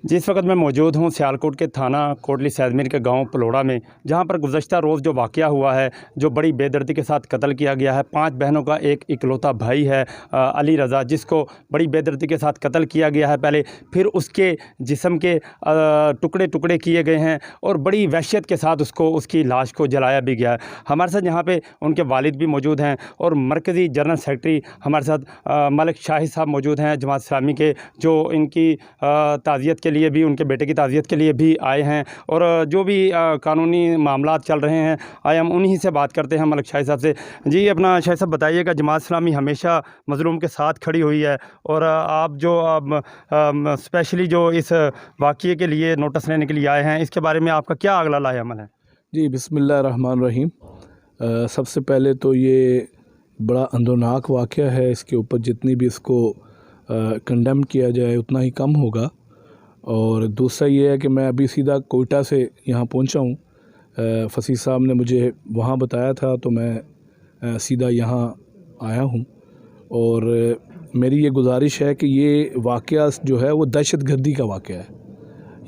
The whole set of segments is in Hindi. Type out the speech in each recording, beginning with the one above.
जी, इस वक्त मैं मौजूद हूँ सियालकोट के थाना कोटली सैदमीर के गांव पलोड़ा में, जहां पर गुज़श्ता रोज़ जो वाक़या हुआ है, जो बड़ी बेदर्दी के साथ कत्ल किया गया है। 5 बहनों का एक इकलौता भाई है अली रज़ा, जिसको बड़ी बेदर्दी के साथ कत्ल किया गया है पहले, फिर उसके जिस्म के टुकड़े टुकड़े किए गए हैं और बड़ी वहशत के साथ उसकी लाश को जलाया भी गया है। हमारे साथ यहाँ पे उनके वालिद भी मौजूद हैं और मरकज़ी जनरल सेक्रेटरी हमारे साथ मलिक शाहिद साहब मौजूद हैं जमात इस्लामी के, जो इनकी ताज़ियत के लिए भी, उनके बेटे की ताज़ियत के लिए भी आए हैं। और जो भी कानूनी मामलात चल रहे हैं, आए हम उन्हीं से बात करते हैं मलिक शाहिद साहब से। जी, अपना शाहिद साहब बताइएगा, जमात इस्लामी हमेशा मज़लूम के साथ खड़ी हुई है और आप जो स्पेशली जो इस वाक़ये के लिए नोटिस लेने के लिए आए हैं, इसके बारे में आपका क्या अगला लाएअमल है? जी, बिस्मिल्लाह रहमान रहीम। सबसे पहले तो ये बड़ा अंदरनाक वाक़या है। इसके ऊपर जितनी भी इसको कंडेम किया जाए उतना ही कम होगा। और दूसरा ये है कि मैं अभी सीधा कोयटा से यहाँ पहुँचा हूँ। फसीह साहब ने मुझे वहाँ बताया था तो मैं सीधा यहाँ आया हूँ। और मेरी ये गुजारिश है कि ये वाक़या जो है वो दहशतगर्दी का वाक़या है,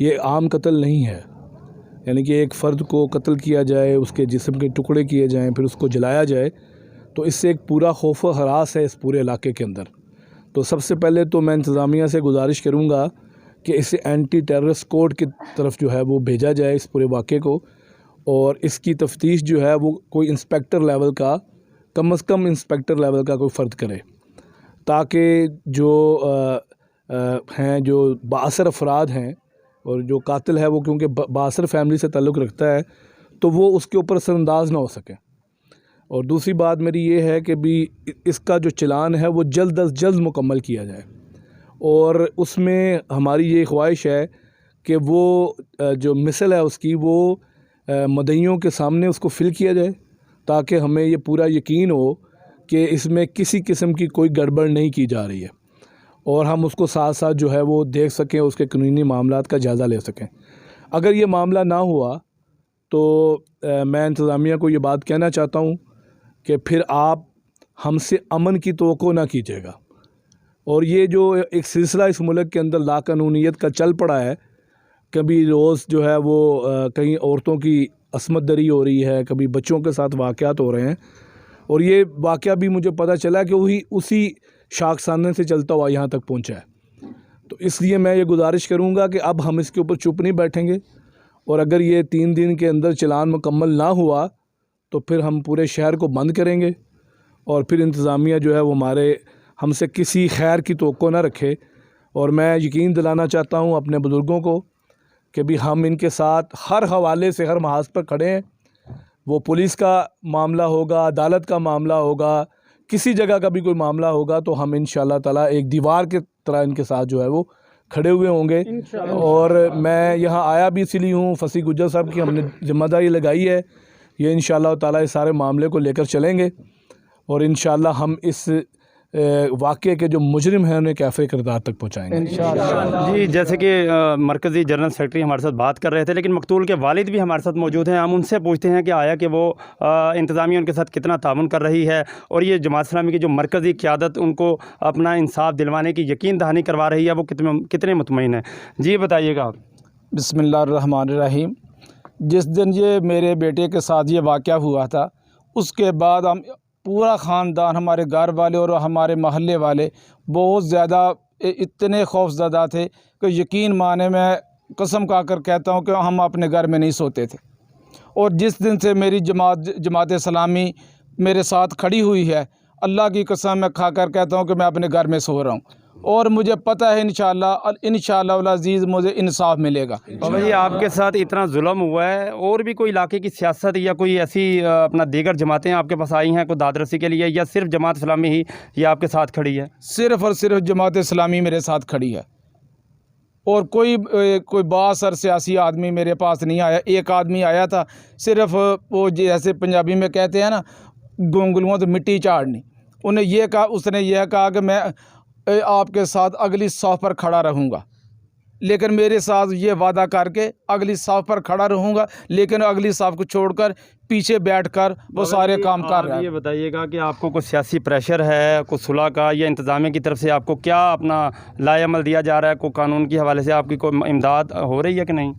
ये आम कत्ल नहीं है। यानी कि एक फ़र्द को कत्ल किया जाए, उसके जिस्म के टुकड़े किए जाएँ, फिर उसको जलाया जाए, तो इससे एक पूरा खौफ व हरास है इस पूरे इलाके के अंदर। तो सबसे पहले तो मैं इंतज़ामिया से गुजारिश करूँगा कि इसे एंटी टेररिस्ट कोड की तरफ जो है वो भेजा जाए इस पूरे वाक़े को, और इसकी तफ्तीश जो है वो कोई इंस्पेक्टर लेवल का, कम से कम इंस्पेक्टर लेवल का कोई फ़र्द करे, ताकि जो हैं, जो बाअसर अफराद हैं और जो कातिल है वो क्योंकि बाअसर फैमिली से ताल्लुक़ रखता है, तो वो उसके ऊपर असरअंदाज ना हो सके। और दूसरी बात मेरी ये है कि भी इसका जो चलान है वो जल्द अज जल्द मुकम्मल किया जाए, और उसमें हमारी ये ख्वाहिश है कि वो जो मिसल है उसकी वो मदइयों के सामने उसको फ़िल किया जाए, ताकि हमें ये पूरा यकीन हो कि इसमें किसी किस्म की कोई गड़बड़ नहीं की जा रही है, और हम उसको साथ साथ जो है वो देख सकें, उसके कानूनी मामलात का जायज़ा ले सकें। अगर ये मामला ना हुआ तो मैं इंतज़ामिया को ये बात कहना चाहता हूँ कि फिर आप हमसे अमन की तवक्को ना कीजिएगा। और ये जो एक सिलसिला इस मुल्क के अंदर लाकानूनियत का चल पड़ा है, कभी रोज़ जो है वो कहीं औरतों की असमत दरी हो रही है, कभी बच्चों के साथ वाक़यात हो रहे हैं, और ये वाक़या भी मुझे पता चला कि वही उसी शाखसाने से चलता हुआ यहाँ तक पहुँचा है। तो इसलिए मैं ये गुजारिश करूँगा कि अब हम इसके ऊपर चुप नहीं बैठेंगे, और अगर ये 3 दिन के अंदर चलान मुकम्मल ना हुआ तो फिर हम पूरे शहर को बंद करेंगे, और फिर इंतज़ामिया जो है वो हमसे किसी खैर की तवक्को ना रखे। और मैं यकीन दिलाना चाहता हूँ अपने बुज़ुर्गों को कि भी हम इनके साथ हर हवाले से, हर महाज पर खड़े हैं। वो पुलिस का मामला होगा, अदालत का मामला होगा, किसी जगह का भी कोई मामला होगा, तो हम इंशाअल्लाह ताला एक दीवार के तरह इनके साथ जो है वो खड़े हुए होंगे। और मैं यहाँ आया भी इसीलिए हूँ, फसीह गुज्जर साहब की हमने ज़िम्मेदारी लगाई है, ये इंशाअल्लाह ताला इस सारे मामले को लेकर चलेंगे, और इंशाअल्लाह हम इस वाक़ये के जो मुजरिम हैं उन्हें कैफ़े किरदार तक पहुँचाएँगे इंशाअल्लाह। जी, जैसे कि मरकज़ी जनरल सेक्रेटरी हमारे साथ बात कर रहे थे, लेकिन मकतूल के वालिद भी हमारे साथ मौजूद हैं। हम उनसे पूछते हैं कि आया कि वो इंतज़ामिया उनके साथ कितना ताउन कर रही है, और ये जमात इस्लामी की जो मरकज़ी क़यादत उनको अपना इंसाफ दिलवाने की यकीन दहानी करवा रही है, वो कितने मुतमईन हैं। जी, बताइएगा आप। बिस्मिल्लाहिर्रहमानिर्रहीम। जिस दिन ये मेरे बेटे के साथ ये वाक़या हुआ था, उसके बाद हम पूरा ख़ानदान, हमारे घर वाले और हमारे महल्ले वाले बहुत ज़्यादा इतने खौफज़दा थे कि यकीन माने, मैं कसम खाकर कहता हूँ कि हम अपने घर में नहीं सोते थे। और जिस दिन से मेरी जमात इस्लामी मेरे साथ खड़ी हुई है, अल्लाह की कसम मैं खाकर कहता हूँ कि मैं अपने घर में सो रहा हूँ, और मुझे पता है इंशाअल्लाह अज़ीज़ मुझे इंसाफ मिलेगा। और भाई, आपके साथ इतना जुल्म हुआ है, और भी कोई इलाके की सियासत या कोई ऐसी अपना दीगर जमातें आपके पास आई हैं कोई दादरसी के लिए, या सिर्फ जमात इस्लामी ही ये आपके साथ खड़ी है? सिर्फ़ और सिर्फ जमात इस्लामी मेरे साथ खड़ी है, और कोई बासर सियासी आदमी मेरे पास नहीं आया। एक आदमी आया था, सिर्फ वो जैसे पंजाबी में कहते हैं ना, गोंगलुओं तो मिट्टी चाड़नी। उसने यह कहा कि मैं आपके साथ अगली सफ़ पर खड़ा रहूँगा। लेकिन मेरे साथ ये वादा करके अगली साफ पर खड़ा रहूँगा, लेकिन अगली साफ को छोड़कर पीछे बैठकर वो सारे काम कर रहा है। ये बताइएगा कि आपको कुछ सियासी प्रेशर है, कुछ सुलह का या इंतज़ामिया की तरफ से आपको क्या अपना लाएअमल दिया जा रहा है, कोई कानून के हवाले से आपकी कोई इमदाद हो रही है कि नहीं?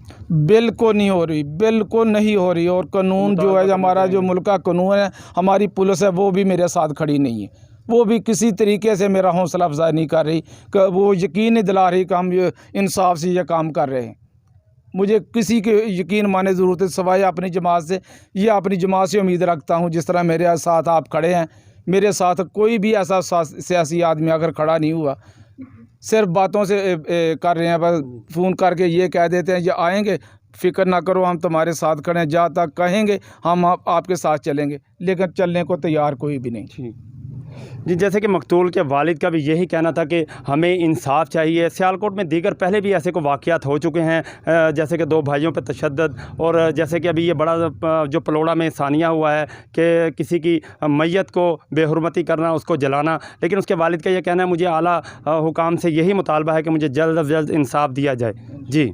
बिल्कुल नहीं हो रही, बिल्कुल नहीं हो रही। और कानून जो है, हमारा जो मुल्क का कानून है, हमारी पुलिस है, वो भी मेरे साथ खड़ी नहीं है। वो भी किसी तरीके से मेरा हौसला अफजाई नहीं कर रही, कि वो यकीन नहीं दिला रही कि हम ये इंसाफ से ये काम कर रहे हैं। मुझे किसी के यकीन माने ज़रूरत है सिवाय अपनी जमात से। ये अपनी जमात से उम्मीद रखता हूँ, जिस तरह मेरे साथ आप खड़े हैं, मेरे साथ कोई भी ऐसा सियासी आदमी अगर खड़ा नहीं हुआ, सिर्फ बातों से कर रहे हैं, बस फ़ोन करके ये कह देते हैं ये आएंगे, फ़िक्र ना करो, हम तुम्हारे साथ खड़े हैं, जहाँ तक कहेंगे हम आपके साथ चलेंगे, लेकिन चलने को तैयार कोई भी नहीं। जी, जैसे कि मकतूल के वालिद का भी यही कहना था कि हमें इंसाफ चाहिए। सियालकोट में दीगर पहले भी ऐसे को वाक़यात हो चुके हैं, जैसे कि 2 भाइयों पे तशद्दुद, और जैसे कि अभी ये बड़ा जो पलोड़ा में सानिया हुआ है कि किसी की मैयत को बेहुरमती करना, उसको जलाना। लेकिन उसके वालिद का ये कहना है, मुझे आला हुकाम से यही मुतालबा है कि मुझे जल्द अज़ जल्द इंसाफ दिया जाए। जी।